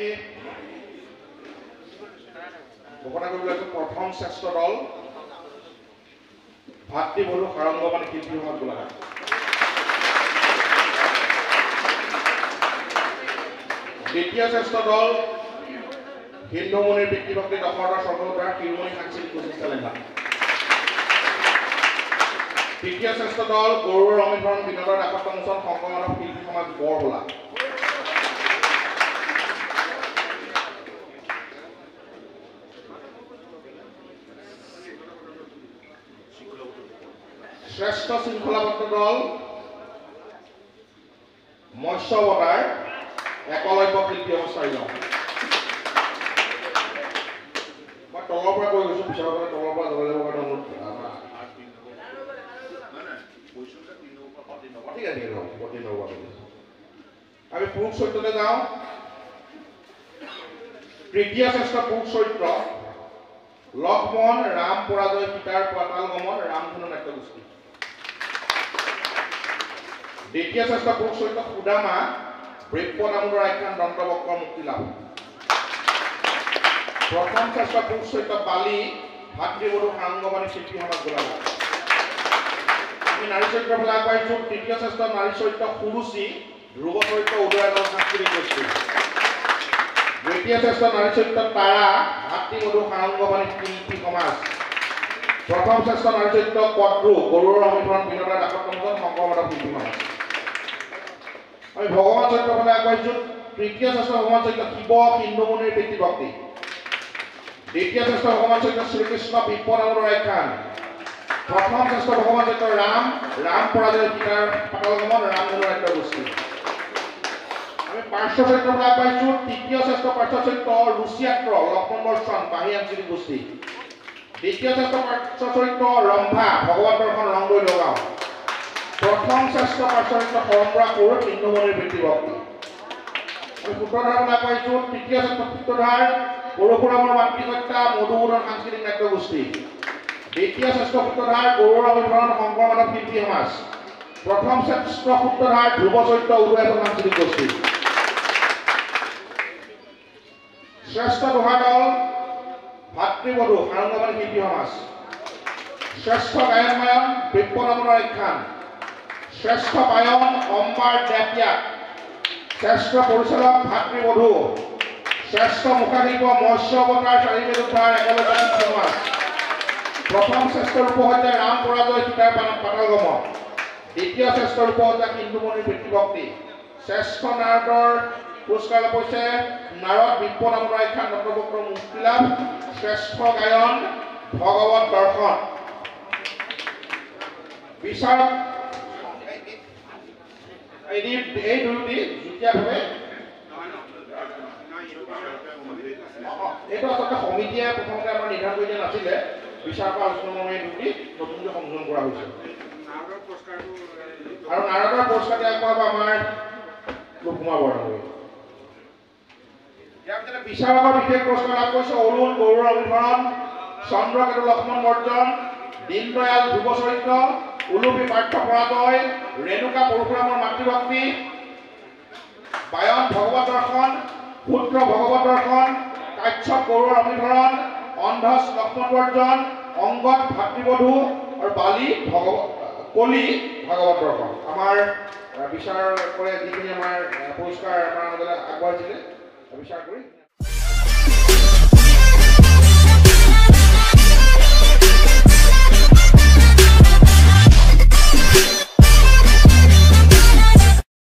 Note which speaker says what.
Speaker 1: আমি ঘোষণা কৰিবলৈ প্ৰথম শ্ৰেষ্ঠ দল ভাতৃবধূ সাৰংগবাণী শিল্পী সমাজ গোলাঘাট। দ্বিতীয় শ্ৰেষ্ঠ দল হিন্দুমণিৰ পিতৃভক্তি দশৰথৰ স্বৰ্গদ্বাৰ শিৰোমণি সাংস্কৃতিক গোষ্ঠী চালেঙ্গা। তৃতীয় শ্ৰেষ্ঠ দল গৰুড়ৰ অমিতভৰণ বিনোদৰ দাসত্ব মোচন শংকৰ মাধৱ শিল্পী সমাজ বৰহোলা। শ্ৰেষ্ঠ শৃংখলাবদ্ধ দল মৎস্য অৱতাৰ একলব্য শিল্পী সমাজ চাৰিগাঁও। মই তলৰ পৰা কৈ গৈছো, পিছৰ তলৰ পৰা জনাই যাব কাৰণে অনুৰোধ। আমি পুৰুষ চৰিত্ৰলৈ যাওঁ। তৃতীয় শ্ৰেষ্ঠ পুৰুষ চৰিত্ৰ লক্ষ্মণ ৰাম পৰাজয় সীতাৰ পাতাল গমন ৰামধেনু নাট্যগোষ্ঠী। দ্বিতীয় শ্ৰেষ্ঠ পুৰুষ চৰিত্ৰ সুদামা বৃক্ষ দামোদৰ আখ্যান দন্তবক্ৰ মুক্তি লাভ। প্ৰথম শ্ৰেষ্ঠ পুৰুষ চৰিত্ৰ বালি ভাতৃবধূ সাৰংগবাণী শিল্পী সমাজ গোলাঘাট। আমি নাৰী চৰিত্ৰৰ ফালে আগবাঢ়িছো। তৃতীয় শ্ৰেষ্ঠ নাৰী চৰিত্ৰ সুৰুচি ধ্ৰুৱ চৰিত্ৰ উদয়দল সাংস্কৃতিক গোষ্ঠী। দ্বিতীয় শ্ৰেষ্ঠ নাৰী চৰিত্ৰ তাৰা ভাতৃবধূ সাৰংগবাণী শিল্পী সমাজ। প্ৰথম শ্ৰেষ্ঠ নাৰী চৰিত্ৰ কদ্ৰু গৰুড়ৰ অমিতভৰণ বিনোদৰ দাসত্ব মোচন শংকৰ মাধৱ শিল্পী সমাজ। আমি ভগৱান চৰিত্ৰৰ ফালে আগবাঢ়িছো। তৃতীয় শ্ৰেষ্ঠ ভগৱান চৰিত্ৰ শিৱ হিন্দুমণিৰ পিতৃভক্তি। দ্বিতীয় শ্ৰেষ্ঠ ভগৱান চৰিত্ৰ শ্ৰীকৃষ্ণ বিপ্পদামোদৰ আখ্যান। প্ৰথম শ্ৰেষ্ঠ ভগৱান চৰিত্ৰ ৰাম ৰাম পৰাজয় সীতাৰ পাতাল গমন ৰামধেনু নাট্যগোষ্ঠী। আমি পাৰ্শ্ব চৰিত্ৰৰ ফালে আগবাঢ়িছো। তৃতীয় শ্ৰেষ্ঠ পাৰ্শ্ব চৰিত্ৰ ৰুচিয়াত্ৰ লক্ষ্মণ বৰ্ষণ বাঁহী সাংস্কৃতিক গোষ্ঠী। দ্বিতীয় শ্ৰেষ্ঠ পাৰ্শ্ব চৰিত্ৰ ৰম্ভা ভগৱান দৰ্শন ৰংদৈ নগাঁও। প্ৰথম শ্ৰেষ্ঠ পাৰ্শ্ব চৰিত্ৰ সৰম্বৰা কোঁৱৰ হিন্দুমণিৰ পিতৃভক্তি। আমি সূত্ৰধাৰ ফালে আগবাঢ়িছো। তৃতীয় শ্ৰেষ্ঠ সূত্ৰধাৰ পৰশুৰামৰ মাতৃহত্যা মধুসূদন সাংস্কৃতিক নাট্যগোষ্ঠী। দ্বিতীয় শ্ৰেষ্ঠ সূত্ৰধাৰ গৰুড়ৰ অমিতভৰণ শংকৰ মাধৱ শিল্পী সমাজ। প্ৰথম শ্ৰেষ্ঠ সূত্ৰধাৰ ধ্ৰুৱ চৰিত্ৰ উদয়দল সাংস্কৃতিক গোষ্ঠী। শ্ৰেষ্ঠ দোহা দল ভাতৃবধূ সাৰংগবাণী শিল্পী সমাজ। শ্ৰেষ্ঠ গায়ন বায়ন বিপ্পদামোদৰ আখ্যান। শ্ৰেষ্ঠ বায়ন অম্বাৰ দেৱত্যাগ। শ্ৰেষ্ঠ পৰিচালক ভাতৃবধূ। শ্ৰেষ্ঠ মুখাশিল্প মৎস্য অৱতাৰ চাৰিবেদ উদ্ধাৰ একলব্য শিল্পী সমাজ। প্ৰথম শ্ৰেষ্ঠ ৰূপসজ্জা ৰাম পৰাজয় সীতাৰ পাতাল গমন। দ্বিতীয় শ্ৰেষ্ঠ ৰূপসজ্জা হিন্দুমণিৰ পিতৃভক্তি। শ্ৰেষ্ঠ নাৰদৰ পুৰস্কাৰ লাভ কৰিছে নাৰদ বিপ্পদামোদৰ আখ্যান দন্তবক্ৰ মুক্তি লাভ। শ্ৰেষ্ঠ গায়ন ভগৱত দৰ্শন। বিচাৰক এই দুয়োটি যুটীয়াভাৱে এইটো আচলতে সমিতিয়ে প্ৰথমতে আমাৰ নিৰ্ধাৰণ কৰি দিয়া নাছিলে। বিচাৰক আলোচনামৰ্মে এই দুটি নতুনকৈ সংযোজন কৰা হৈছে। আৰু নাৰদৰ পুৰস্কাৰটি আগবঢ়াব আমাৰ লোককুমাৰ বৰদলৈ। ইয়াৰ পিছতে বিচাৰকৰ বিশেষ পুৰস্কাৰ লাভ কৰিছে অৰুণ গৰুড়ৰ অমিতভৰণ চন্দ্ৰকেতু লক্ষ্মণ বৰ্জন দীনদয়াল ধ্ৰুৱ চৰিত্ৰ উলুপি পাৰ্থ পৰাজয় ৰেণুকা পৰশুৰামৰ মাতৃভক্তি বায়ন ভগৱত দৰ্শন পুত্ৰ ভগৱত দৰ্শন কাশ্যপ গৰুড়ৰ অমিতভৰণ অন্ধস লক্ষ্মণ বৰ্জন অংগদ ভাতৃবধূ আৰু বালি কলি ভাগৱত দৰ্শন। আমাৰ বিচাৰ কৰে যিখিনি আমাৰ পুৰস্কাৰ আমাৰ মাজলৈ আগবঢ়াইছিলে বিচাৰ কৰি